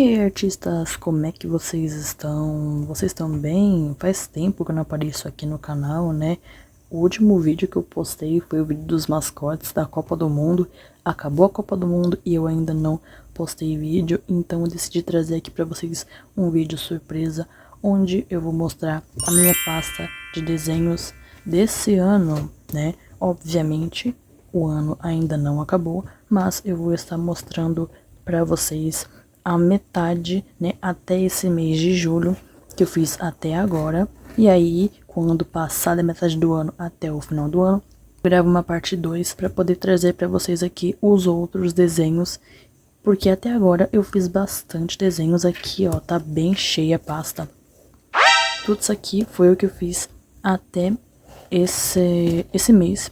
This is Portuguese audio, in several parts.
E aí, artistas, como é que vocês estão? Vocês estão bem? Faz tempo que eu não apareço aqui no canal, né? O último vídeo que eu postei foi o vídeo dos mascotes da Copa do Mundo. Acabou a Copa do Mundo e eu ainda não postei vídeo, então eu decidi trazer aqui pra vocês um vídeo surpresa, onde eu vou mostrar a minha pasta de desenhos desse ano, né? Obviamente, o ano ainda não acabou, mas eu vou estar mostrando pra vocês a metade, né, até esse mês de julho, que eu fiz até agora. E aí, quando passar da metade do ano até o final do ano, eu gravo uma parte 2 para poder trazer para vocês aqui os outros desenhos, porque até agora eu fiz bastante desenhos aqui, ó, tá bem cheia a pasta. Tudo isso aqui foi o que eu fiz até esse mês.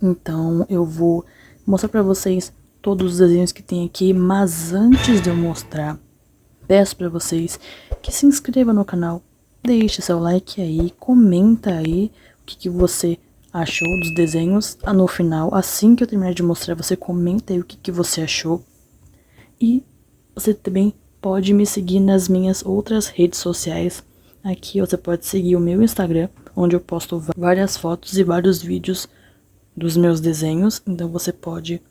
Então eu vou mostrar para vocês todos os desenhos que tem aqui, mas antes de eu mostrar, peço para vocês que se inscrevam no canal, deixe seu like aí, comenta aí o que você achou dos desenhos. No final, assim que eu terminar de mostrar, você comenta aí o que você achou. E você também pode me seguir nas minhas outras redes sociais. Aqui você pode seguir o meu Instagram, onde eu posto várias fotos e vários vídeos dos meus desenhos, então você pode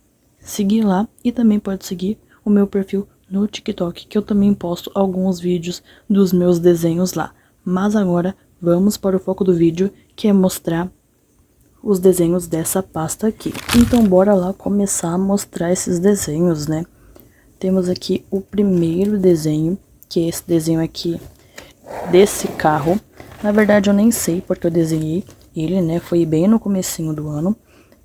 seguir lá e também pode seguir o meu perfil no TikTok, que eu também posto alguns vídeos dos meus desenhos lá. Mas agora vamos para o foco do vídeo, que é mostrar os desenhos dessa pasta aqui. Então bora lá começar a mostrar esses desenhos, né? Temos aqui o primeiro desenho, que é esse desenho aqui desse carro. Na verdade eu nem sei porque eu desenhei ele, né? Foi bem no comecinho do ano.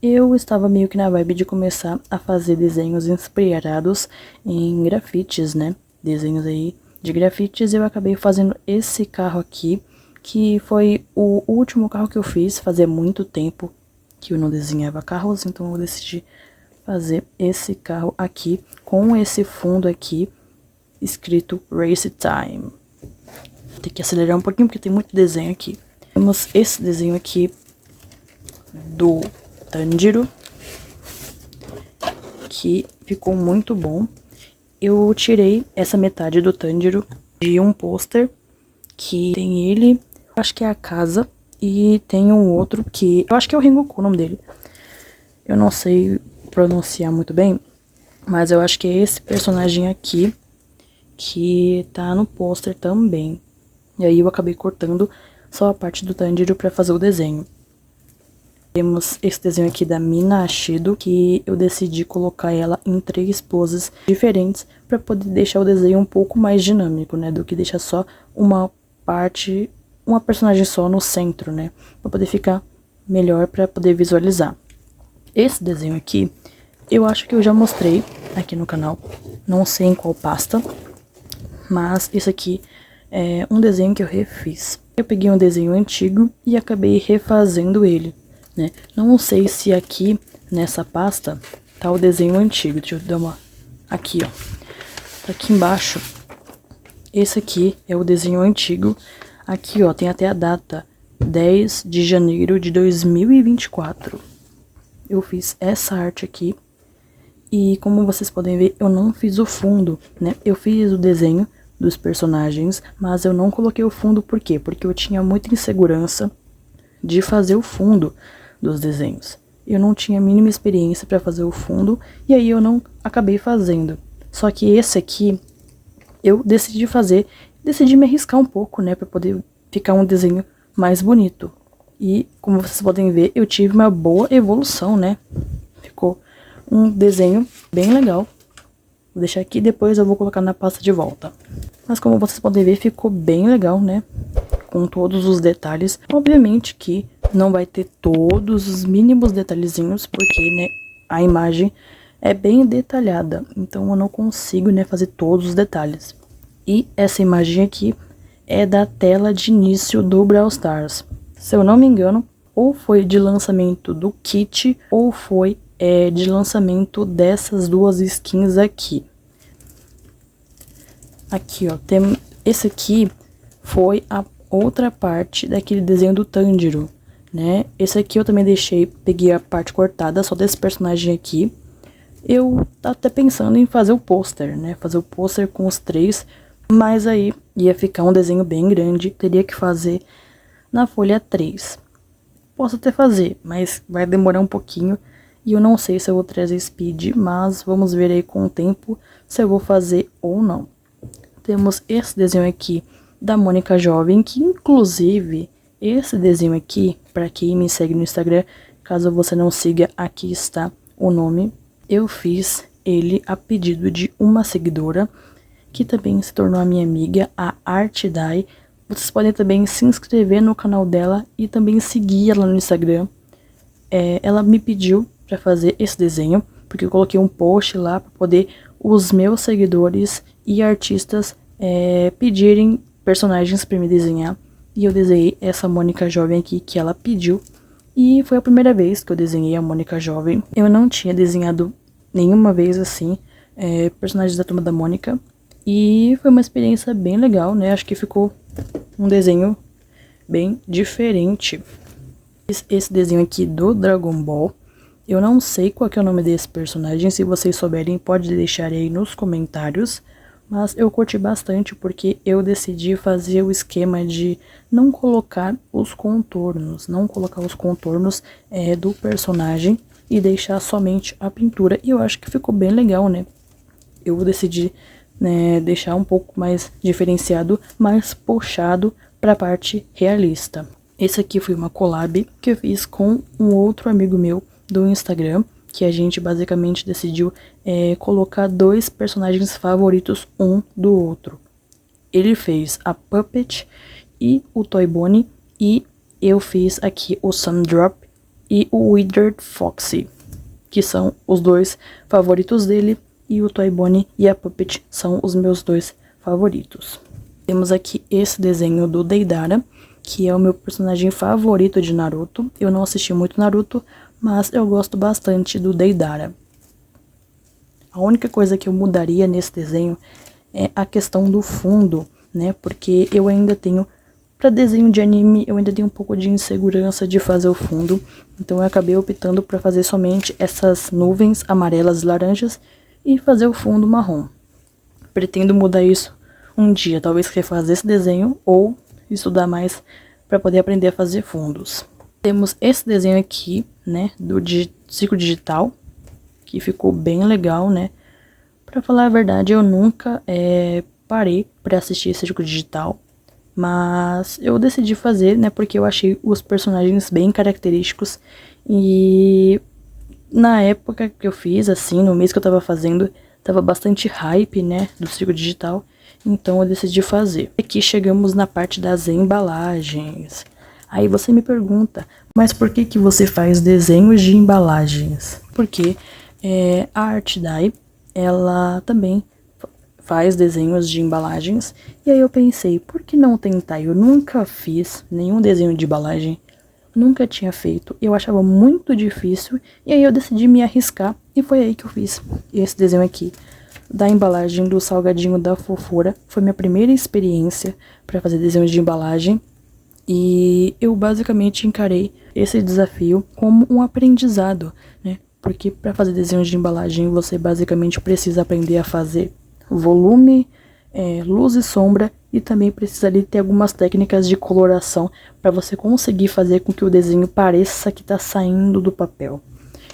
Eu estava meio que na vibe de começar a fazer desenhos inspirados em grafites, né? Desenhos aí de grafites. Eu acabei fazendo esse carro aqui, que foi o último carro que eu fiz. Fazia muito tempo que eu não desenhava carros, então eu decidi fazer esse carro aqui, com esse fundo aqui, escrito Race Time. Tem que acelerar um pouquinho, porque tem muito desenho aqui. Temos esse desenho aqui do Tanjiro, que ficou muito bom. Eu tirei essa metade do Tanjiro de um pôster que tem ele, acho que é a casa, e tem um outro que eu acho que é o Rengoku, o nome dele. Eu não sei pronunciar muito bem, mas eu acho que é esse personagem aqui que tá no pôster também. E aí eu acabei cortando só a parte do Tanjiro pra fazer o desenho. Temos esse desenho aqui da Mina Ashido, que eu decidi colocar ela em 3 poses diferentes para poder deixar o desenho um pouco mais dinâmico, né, do que deixar só uma parte, uma personagem só no centro, né, para poder ficar melhor, para poder visualizar. Esse desenho aqui, eu acho que eu já mostrei aqui no canal, não sei em qual pasta, mas esse aqui é um desenho que eu refiz. Eu peguei um desenho antigo e acabei refazendo ele, né? Não sei se aqui nessa pasta tá o desenho antigo. Deixa eu dar uma... Aqui, ó. Tá aqui embaixo. Esse aqui é o desenho antigo. Aqui, ó, tem até a data. 10 de janeiro de 2024. Eu fiz essa arte aqui. E como vocês podem ver, eu não fiz o fundo, né? Eu fiz o desenho dos personagens, mas eu não coloquei o fundo. Por quê? Porque eu tinha muita insegurança de fazer o fundo dos desenhos. Eu não tinha a mínima experiência para fazer o fundo, e aí eu não acabei fazendo. Só que esse aqui, eu decidi fazer, decidi me arriscar um pouco, né, para poder ficar um desenho mais bonito. E, como vocês podem ver, eu tive uma boa evolução, né, ficou um desenho bem legal. Vou deixar aqui, depois eu vou colocar na pasta de volta. Mas como vocês podem ver, ficou bem legal, né, com todos os detalhes. Obviamente que não vai ter todos os mínimos detalhezinhos, porque, né, a imagem é bem detalhada, então eu não consigo, né, fazer todos os detalhes. E essa imagem aqui é da tela de início do Brawl Stars. Se eu não me engano, ou foi de lançamento do kit, ou foi de lançamento dessas duas skins aqui. Aqui, ó, tem esse aqui foi a outra parte daquele desenho do Tanjiro, né? Esse aqui eu também deixei, peguei a parte cortada só desse personagem aqui, Eu tava até pensando em fazer o pôster, né? Fazer o pôster com os três, mas aí ia ficar um desenho bem grande, teria que fazer na folha 3. Posso até fazer, mas vai demorar um pouquinho e eu não sei se eu vou trazer speed, mas vamos ver aí com o tempo se eu vou fazer ou não. Temos esse desenho aqui da Mônica Jovem, que inclusive esse desenho aqui, para quem me segue no Instagram, caso você não siga, aqui está o nome. Eu fiz ele a pedido de uma seguidora, que também se tornou a minha amiga, a Artdai. Vocês podem também se inscrever no canal dela e também seguir ela no Instagram. Ela me pediu para fazer esse desenho, porque eu coloquei um post lá para poder os meus seguidores e artistas pedirem personagens para me desenhar. E eu desenhei essa Mônica Jovem aqui que ela pediu. E foi a primeira vez que eu desenhei a Mônica Jovem. Eu não tinha desenhado nenhuma vez assim personagens da Turma da Mônica. E foi uma experiência bem legal, né? Acho que ficou um desenho bem diferente. Esse desenho aqui do Dragon Ball. Eu não sei qual que é o nome desse personagem. Se vocês souberem, pode deixar aí nos comentários. Mas eu curti bastante porque eu decidi fazer o esquema de não colocar os contornos. Não colocar os contornos do personagem e deixar somente a pintura. E eu acho que ficou bem legal, né? Eu decidi deixar um pouco mais diferenciado, mais puxado para a parte realista. Esse aqui foi uma collab que eu fiz com um outro amigo meu do Instagram, que a gente basicamente decidiu colocar dois personagens favoritos um do outro. Ele fez a Puppet e o Toy Bonnie, e eu fiz aqui o Sundrop e o Withered Foxy, que são os dois favoritos dele, e o Toy Bonnie e a Puppet são os meus dois favoritos. Temos aqui esse desenho do Deidara, que é o meu personagem favorito de Naruto. Eu não assisti muito Naruto, mas eu gosto bastante do Deidara. A única coisa que eu mudaria nesse desenho é a questão do fundo, né? Porque eu ainda tenho, para desenho de anime, eu ainda tenho um pouco de insegurança de fazer o fundo. Então eu acabei optando para fazer somente essas nuvens amarelas e laranjas e fazer o fundo marrom. Pretendo mudar isso um dia, talvez refazer esse desenho ou estudar mais para poder aprender a fazer fundos. Temos esse desenho aqui, né, do ciclo digital, que ficou bem legal, né? Pra falar a verdade, eu nunca parei para assistir esse ciclo digital, mas eu decidi fazer, né, porque eu achei os personagens bem característicos e na época que eu fiz, assim, no mês que eu tava fazendo, tava bastante hype, né, do ciclo digital, então eu decidi fazer. Aqui chegamos na parte das embalagens. Aí você me pergunta, mas por que que você faz desenhos de embalagens? Porque a Artdai, ela também faz desenhos de embalagens, e aí eu pensei, por que não tentar? Eu nunca fiz nenhum desenho de embalagem, nunca tinha feito, eu achava muito difícil, e aí eu decidi me arriscar, e foi aí que eu fiz esse desenho aqui, da embalagem do salgadinho da Fofura. Foi minha primeira experiência para fazer desenhos de embalagem, e eu basicamente encarei esse desafio como um aprendizado, né? Porque para fazer desenhos de embalagem você basicamente precisa aprender a fazer volume, luz e sombra, e também precisa ali ter algumas técnicas de coloração para você conseguir fazer com que o desenho pareça que está saindo do papel.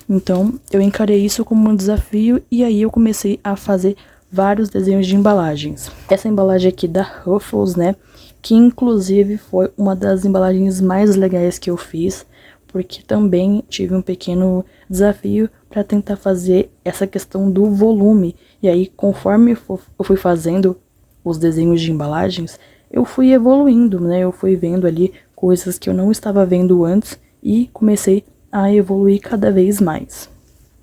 Então eu encarei isso como um desafio, e aí eu comecei a fazer vários desenhos de embalagens. Essa embalagem aqui da Ruffles, né, que inclusive foi uma das embalagens mais legais que eu fiz, porque também tive um pequeno desafio para tentar fazer essa questão do volume. E aí, conforme eu fui fazendo os desenhos de embalagens, eu fui evoluindo, né? Eu fui vendo ali coisas que eu não estava vendo antes e comecei a evoluir cada vez mais.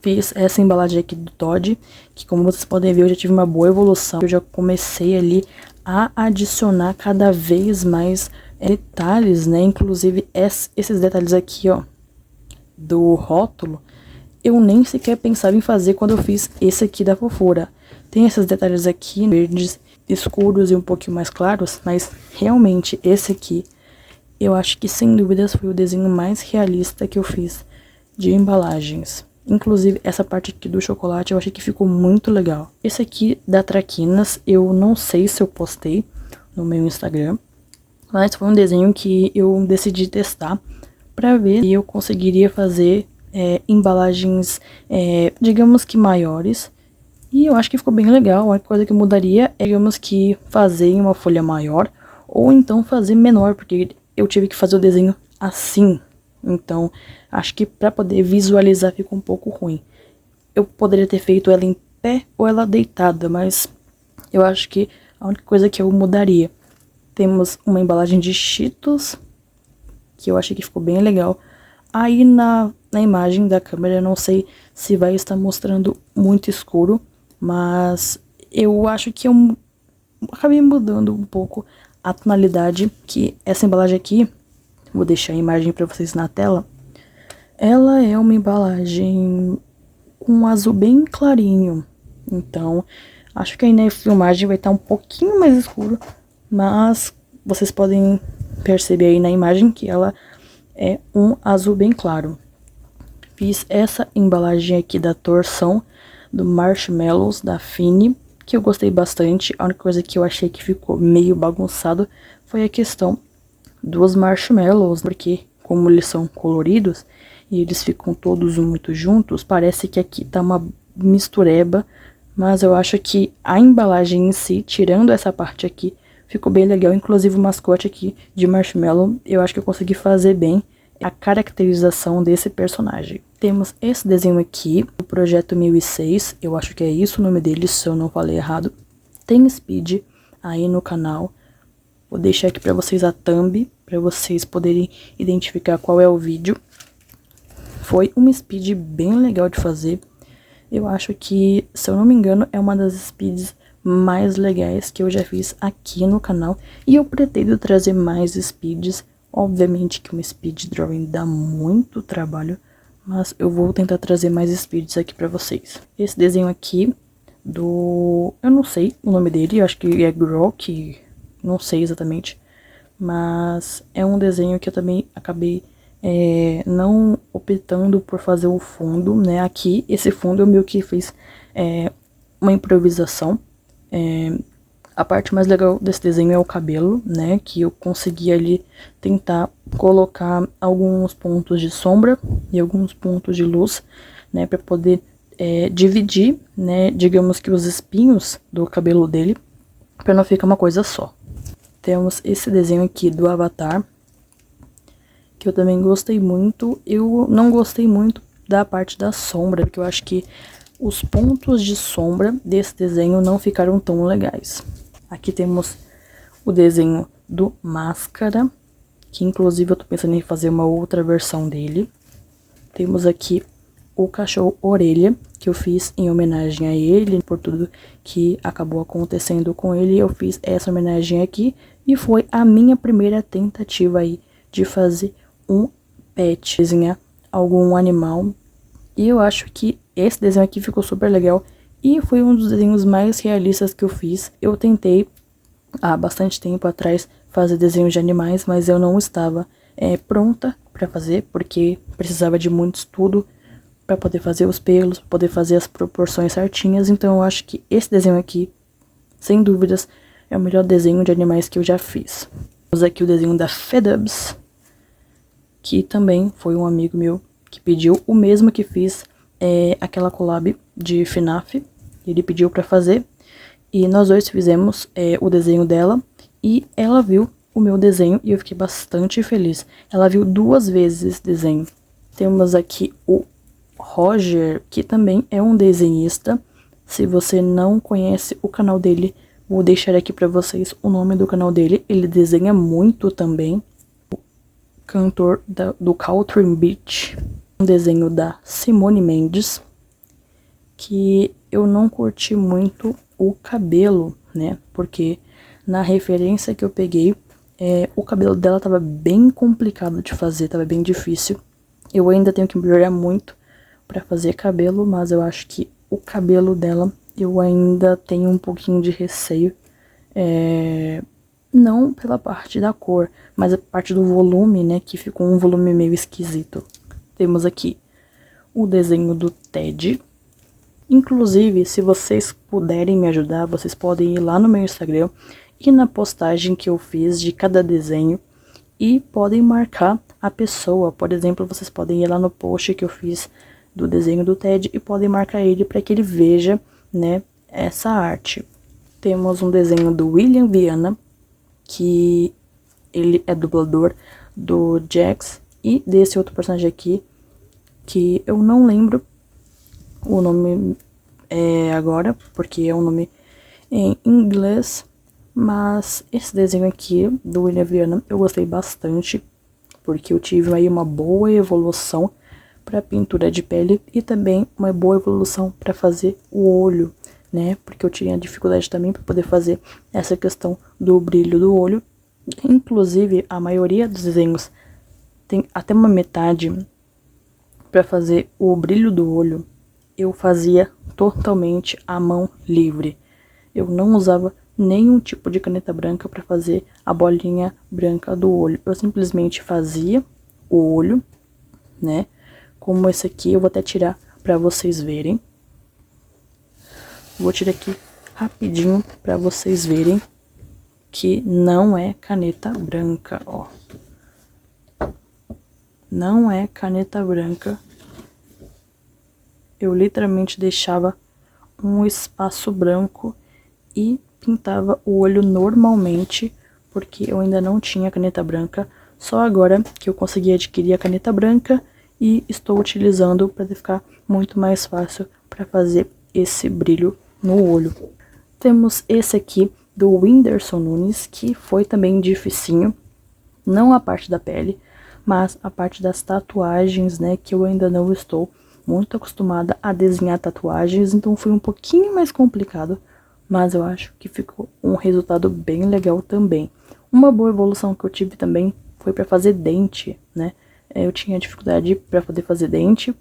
Fiz essa embalagem aqui do Todd, que como vocês podem ver, eu já tive uma boa evolução. Eu já comecei ali a adicionar cada vez mais detalhes, né? Inclusive esses detalhes aqui, ó, do rótulo, eu nem sequer pensava em fazer quando eu fiz esse aqui da Fofura. Tem esses detalhes aqui, verdes escuros e um pouquinho mais claros, mas realmente esse aqui, eu acho que sem dúvidas foi o desenho mais realista que eu fiz de embalagens. Inclusive, essa parte aqui do chocolate eu achei que ficou muito legal. Esse aqui da Traquinas, eu não sei se eu postei no meu Instagram, mas foi um desenho que eu decidi testar pra ver se eu conseguiria fazer embalagens, digamos que maiores. E eu acho que ficou bem legal. A coisa que eu mudaria é, digamos que, fazer em uma folha maior, ou então fazer menor, porque eu tive que fazer o desenho assim. Então, acho que pra poder visualizar ficou um pouco ruim. Eu poderia ter feito ela em pé ou ela deitada, mas eu acho que a única coisa que eu mudaria. Temos uma embalagem de Cheetos, que eu achei que ficou bem legal. Aí na imagem da câmera, eu não sei se vai estar mostrando muito escuro, mas eu acho que eu acabei mudando um pouco a tonalidade, que essa embalagem aqui, vou deixar a imagem para vocês na tela, ela é uma embalagem com um azul bem clarinho, então acho que aí na filmagem vai estar um pouquinho mais escuro, mas vocês podem perceber aí na imagem que ela é um azul bem claro. Fiz essa embalagem aqui da torção do Marshmallows da Fini, que eu gostei bastante. A única coisa que eu achei que ficou meio bagunçado foi a questão dos marshmallows, porque como eles são coloridos e eles ficam todos muito juntos, parece que aqui tá uma mistureba, mas eu acho que a embalagem em si, tirando essa parte aqui, ficou bem legal. Inclusive o mascote aqui de marshmallow, eu acho que eu consegui fazer bem a caracterização desse personagem. Temos esse desenho aqui, o Projeto 1006, eu acho que é isso o nome dele, se eu não falei errado. Tem Speed aí no canal. Vou deixar aqui pra vocês a thumb, pra vocês poderem identificar qual é o vídeo. Foi uma speed bem legal de fazer. Eu acho que, se eu não me engano, é uma das speeds mais legais que eu já fiz aqui no canal. E eu pretendo trazer mais speeds. Obviamente que uma speed drawing dá muito trabalho, mas eu vou tentar trazer mais speeds aqui pra vocês. Esse desenho aqui eu não sei o nome dele, eu acho que é Grok, não sei exatamente, mas é um desenho que eu também acabei não optando por fazer o fundo, né? Aqui, esse fundo eu meio que fiz uma improvisação. A parte mais legal desse desenho é o cabelo, né? Que eu consegui ali tentar colocar alguns pontos de sombra e alguns pontos de luz, né? Pra poder dividir, né? Digamos que os espinhos do cabelo dele, pra não ficar uma coisa só. Temos esse desenho aqui do Avatar, que eu também gostei muito. Eu não gostei muito da parte da sombra, porque eu acho que os pontos de sombra desse desenho não ficaram tão legais. Aqui temos o desenho do Máscara, que inclusive eu tô pensando em fazer uma outra versão dele. Temos aqui o cachorro Orelha, que eu fiz em homenagem a ele, por tudo que acabou acontecendo com ele. Eu fiz essa homenagem aqui e foi a minha primeira tentativa aí de fazer um pet, desenhar algum animal. E eu acho que esse desenho aqui ficou super legal e foi um dos desenhos mais realistas que eu fiz. Eu tentei há bastante tempo atrás fazer desenhos de animais, mas eu não estava pronta para fazer, porque precisava de muito estudo para poder fazer os pelos, para poder fazer as proporções certinhas. Então eu acho que esse desenho aqui, sem dúvidas, é o melhor desenho de animais que eu já fiz. Temos aqui o desenho da Fedubs, que também foi um amigo meu que pediu, o mesmo que fiz aquela collab de FNAF, ele pediu pra fazer, e nós dois fizemos o desenho dela, e ela viu o meu desenho, e eu fiquei bastante feliz. Ela viu 2 vezes esse desenho. Temos aqui o Roger, que também é um desenhista. Se você não conhece o canal dele, vou deixar aqui pra vocês o nome do canal dele, ele desenha muito também. O cantor do Country Beach, um desenho da Simone Mendes, que eu não curti muito o cabelo, né? Porque na referência que eu peguei, o cabelo dela tava bem complicado de fazer, tava bem difícil. Eu ainda tenho que melhorar muito pra fazer cabelo, mas eu acho que o cabelo dela eu ainda tenho um pouquinho de receio. Não pela parte da cor, mas a parte do volume, né? Que ficou um volume meio esquisito. Temos aqui o desenho do Ted. Inclusive, se vocês puderem me ajudar, vocês podem ir lá no meu Instagram e na postagem que eu fiz de cada desenho e podem marcar a pessoa. Por exemplo, vocês podem ir lá no post que eu fiz do desenho do Ted e podem marcar ele para que ele veja, né, essa arte. Temos um desenho do William Viana, que ele é dublador do Jax e desse outro personagem aqui, que eu não lembro o nome agora, porque é um nome em inglês, mas esse desenho aqui do William Viana eu gostei bastante, porque eu tive aí uma boa evolução para pintura de pele e também uma boa evolução para fazer o olho, né? Porque eu tinha dificuldade também para poder fazer essa questão do brilho do olho. Inclusive, a maioria dos desenhos tem até uma metade para fazer o brilho do olho. Eu fazia totalmente à mão livre. Eu não usava nenhum tipo de caneta branca para fazer a bolinha branca do olho. Eu simplesmente fazia o olho, né? Como esse aqui, eu vou até tirar para vocês verem. Vou tirar aqui rapidinho para vocês verem que não é caneta branca, ó. Não é caneta branca. Eu literalmente deixava um espaço branco e pintava o olho normalmente, porque eu ainda não tinha caneta branca. Só agora que eu consegui adquirir a caneta branca e estou utilizando para ficar muito mais fácil para fazer esse brilho no olho. Temos esse aqui do Whindersson Nunes, que foi também dificinho, não a parte da pele, mas a parte das tatuagens, né, que eu ainda não estou muito acostumada a desenhar tatuagens, então foi um pouquinho mais complicado, mas eu acho que ficou um resultado bem legal também. Uma boa evolução que eu tive também foi para fazer dente, né? Eu tinha dificuldade para poder fazer dente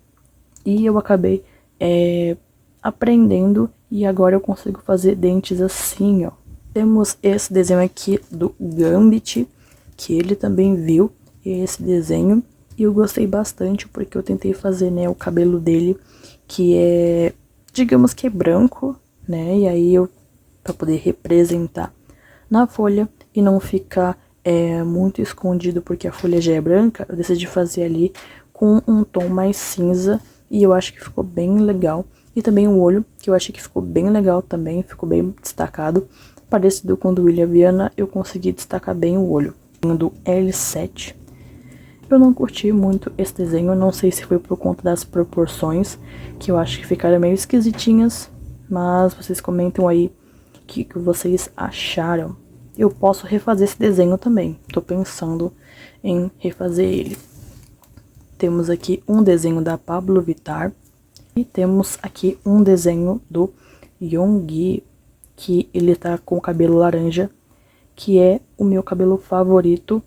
e eu acabei aprendendo e agora eu consigo fazer dentes assim, ó. Temos esse desenho aqui do Gambit, que ele também viu esse desenho e eu gostei bastante porque eu tentei fazer, né, o cabelo dele, que é, digamos que é branco, né, e aí eu, para poder representar na folha e não ficar muito escondido porque a folha já é branca, eu decidi fazer ali com um tom mais cinza e eu acho que ficou bem legal. E também o olho, que eu achei que ficou bem legal também, ficou bem destacado. Parecido com o do William Viana, eu consegui destacar bem o olho. Do L7. Eu não curti muito esse desenho, não sei se foi por conta das proporções, que eu acho que ficaram meio esquisitinhas, mas vocês comentam aí o que vocês acharam. Eu posso refazer esse desenho também, tô pensando em refazer ele. Temos aqui um desenho da Pablo Vittar e temos aqui um desenho do Yoongi, que ele tá com o cabelo laranja, que é o meu cabelo favorito.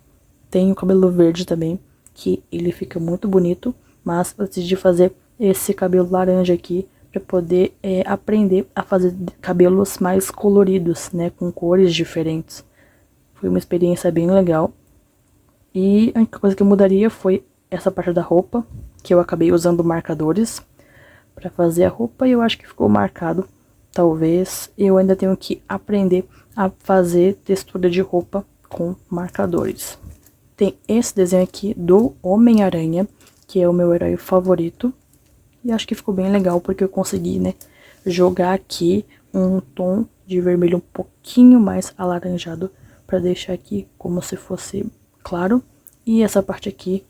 Tem o cabelo verde também, que ele fica muito bonito, mas eu decidi fazer esse cabelo laranja aqui para poder aprender a fazer cabelos mais coloridos, né, com cores diferentes. Foi uma experiência bem legal. E a única coisa que eu mudaria foi essa parte da roupa, que eu acabei usando marcadores para fazer a roupa e eu acho que ficou marcado. Talvez eu ainda tenho que aprender a fazer textura de roupa com marcadores. Tem esse desenho aqui do Homem-Aranha, que é o meu herói favorito. E acho que ficou bem legal porque eu consegui, né, jogar aqui um tom de vermelho um pouquinho mais alaranjado para deixar aqui como se fosse claro. E essa parte aqui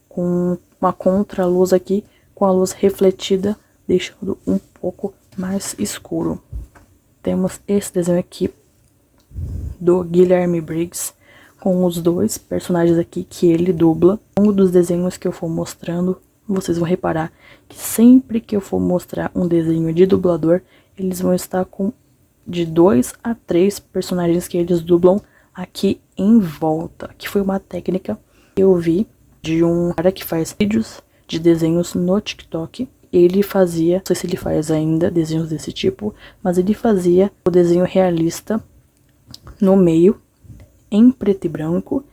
com uma contraluz aqui, com a luz refletida, deixando um pouco mais escuro. Temos esse desenho aqui do Guilherme Briggs, com os dois personagens aqui que ele dubla. Ao longo dos desenhos que eu for mostrando, vocês vão reparar que sempre que eu for mostrar um desenho de dublador, eles vão estar com de 2 a 3 personagens que eles dublam aqui em volta. Que foi uma técnica que eu vi de um cara que faz vídeos de desenhos no TikTok. Ele fazia, não sei se ele faz ainda desenhos desse tipo, mas ele fazia o desenho realista no meio, em preto e branco,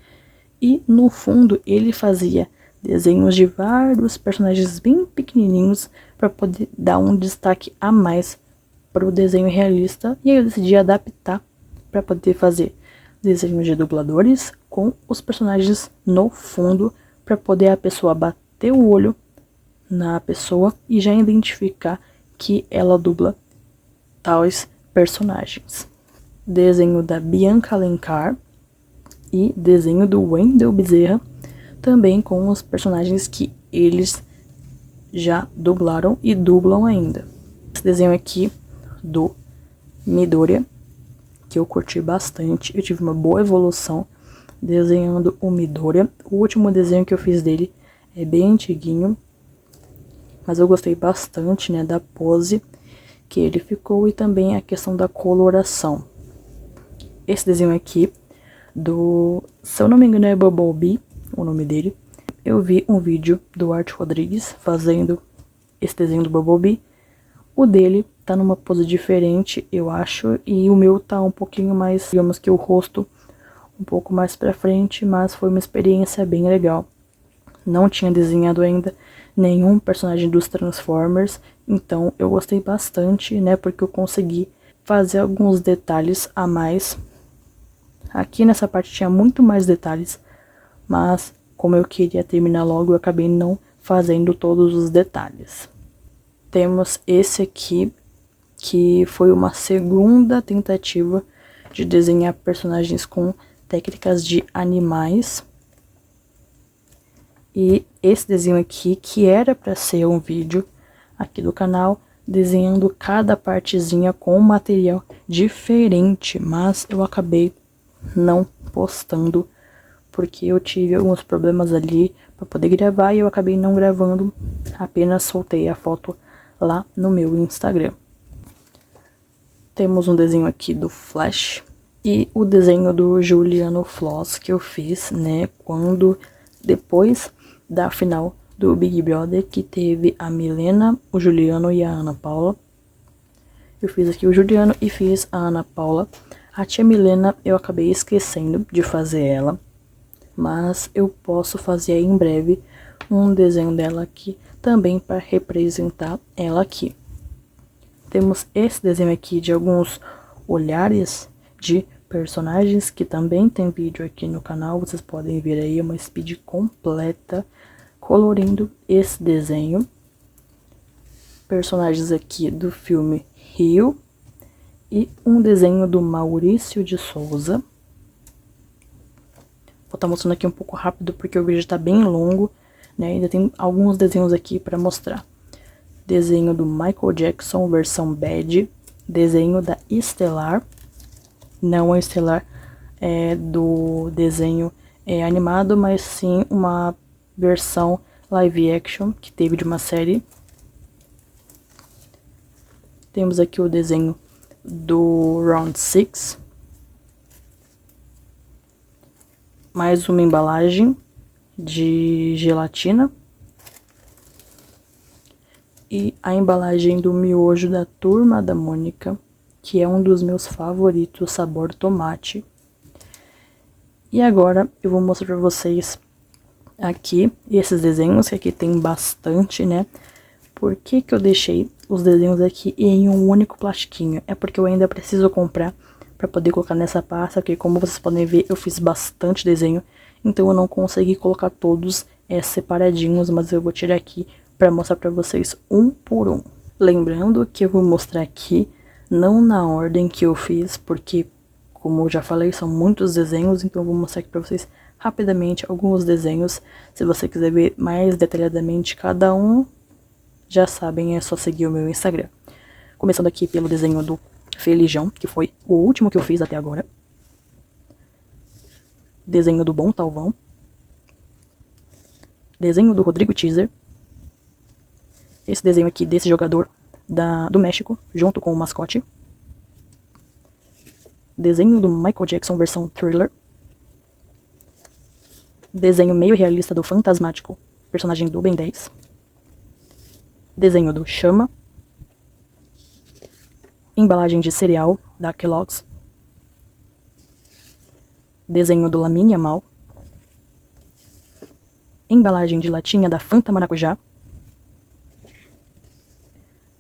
e no fundo ele fazia desenhos de vários personagens bem pequenininhos para poder dar um destaque a mais para o desenho realista. E aí eu decidi adaptar para poder fazer desenhos de dubladores com os personagens no fundo, para poder a pessoa bater o olho na pessoa e já identificar que ela dubla tais personagens. Desenho da Bianca Alencar e desenho do Wendel Bezerra, também com os personagens que eles já dublaram e dublam ainda. Esse desenho aqui do Midoriya, que eu curti bastante, eu tive uma boa evolução desenhando o Midoriya. O último desenho que eu fiz dele é bem antiguinho, mas eu gostei bastante, né, da pose que ele ficou e também a questão da coloração. Esse desenho aqui se eu não me engano é Bumblebee, o nome dele. Eu vi um vídeo do Art Rodrigues fazendo esse desenho do Bumblebee. O dele tá numa pose diferente, eu acho, e o meu tá um pouquinho mais, digamos que o rosto um pouco mais pra frente, mas foi uma experiência bem legal. Não tinha desenhado ainda nenhum personagem dos Transformers, então eu gostei bastante, né, porque eu consegui fazer alguns detalhes a mais. Aqui nessa parte tinha muito mais detalhes, mas como eu queria terminar logo, eu acabei não fazendo todos os detalhes. Temos esse aqui, que foi uma segunda tentativa de desenhar personagens com técnicas de animais. E esse desenho aqui, que era para ser um vídeo aqui do canal, desenhando cada partezinha com um material diferente, mas eu acabei não postando, porque eu tive alguns problemas ali para poder gravar e eu acabei não gravando, apenas soltei a foto lá no meu Instagram. Temos um desenho aqui do Flash e o desenho do Juliano Floss que eu fiz, né, depois da final do Big Brother, que teve a Milena, o Juliano e a Ana Paula. Eu fiz aqui o Juliano e fiz a Ana Paula. A tia Milena eu acabei esquecendo de fazer ela, mas eu posso fazer aí em breve um desenho dela aqui também para representar ela aqui. Temos esse desenho aqui de alguns olhares de personagens, que também tem vídeo aqui no canal, vocês podem ver aí uma speed completa colorindo esse desenho. Personagens aqui do filme Rio e um desenho do Maurício de Souza. Vou estar mostrando aqui um pouco rápido porque o vídeo está bem longo, né? Ainda tem alguns desenhos aqui para mostrar. Desenho do Michael Jackson, versão Bad. Desenho da Estelar. Não a Estelar do desenho animado, mas sim uma versão live action que teve de uma série. Temos aqui o desenho do Round 6. Mais uma embalagem de gelatina. E a embalagem do miojo da Turma da Mônica, que é um dos meus favoritos, sabor tomate. E agora eu vou mostrar pra vocês aqui esses desenhos, que aqui tem bastante, né? Por que que eu deixei os desenhos aqui em um único plastiquinho? É porque eu ainda preciso comprar para poder colocar nessa pasta, porque como vocês podem ver, eu fiz bastante desenho, então eu não consegui colocar todos separadinhos, mas eu vou tirar aqui para mostrar para vocês um por um. Lembrando que eu vou mostrar aqui, não na ordem que eu fiz, porque, como eu já falei, são muitos desenhos, então eu vou mostrar aqui para vocês rapidamente alguns desenhos. Se você quiser ver mais detalhadamente cada um, já sabem, é só seguir o meu Instagram. Começando aqui pelo desenho do Felijão, que foi o último que eu fiz até agora. Desenho do Bom Talvão. Desenho do Rodrigo Teaser. Esse desenho aqui desse jogador do México, junto com o mascote. Desenho do Michael Jackson, versão Thriller. Desenho meio realista do Fantasmático, personagem do Ben 10. Desenho do Chama. Embalagem de cereal da Kellogg's. Desenho do Lamine Yamal. embalagem de latinha da Fanta Maracujá,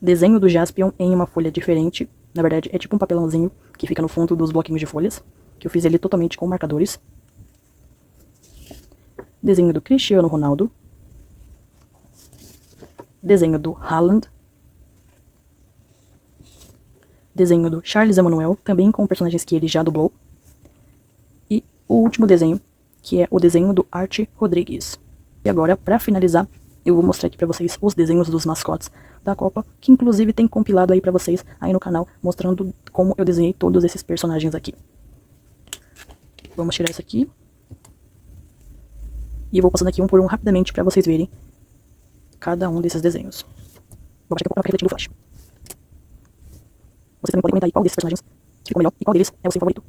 desenho do Jaspion em uma folha diferente, na verdade é tipo um papelãozinho que fica no fundo dos bloquinhos de folhas, que eu fiz ele totalmente com marcadores, desenho do Cristiano Ronaldo, desenho do Haaland, desenho do Charles Emmanuel, também com personagens que ele já dublou, e o último desenho, que é o desenho do Art Rodrigues. E agora, para finalizar, eu vou mostrar aqui para vocês os desenhos dos mascotes da Copa, que inclusive tem compilado aí para vocês aí no canal, mostrando como eu desenhei todos esses personagens aqui. Vamos tirar isso aqui. E eu vou passando aqui um por um rapidamente para vocês verem cada um desses desenhos. Vou baixar aqui um pouco na refletivo flash. Vocês também podem comentar aí qual desses personagens ficou melhor e qual deles é o seu favorito.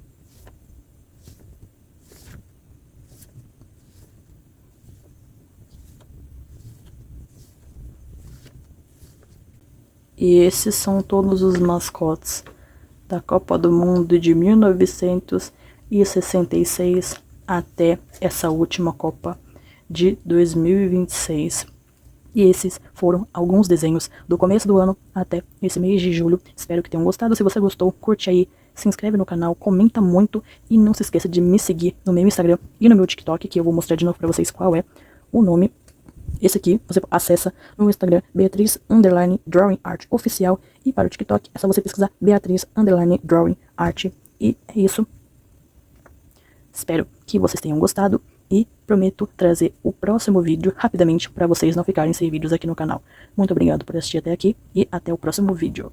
E esses são todos os mascotes da Copa do Mundo de 1966 até essa última Copa de 2026. E esses foram alguns desenhos do começo do ano até esse mês de julho. Espero que tenham gostado. Se você gostou, curte aí, se inscreve no canal, comenta muito e não se esqueça de me seguir no meu Instagram e no meu TikTok, que eu vou mostrar de novo pra vocês qual é o nome. Esse aqui você acessa no Instagram Beatriz_Drawing Art Oficial, e para o TikTok é só você pesquisar Beatriz_Drawing Art. E é isso. Espero que vocês tenham gostado e prometo trazer o próximo vídeo rapidamente para vocês não ficarem sem vídeos aqui no canal. Muito obrigado por assistir até aqui e até o próximo vídeo.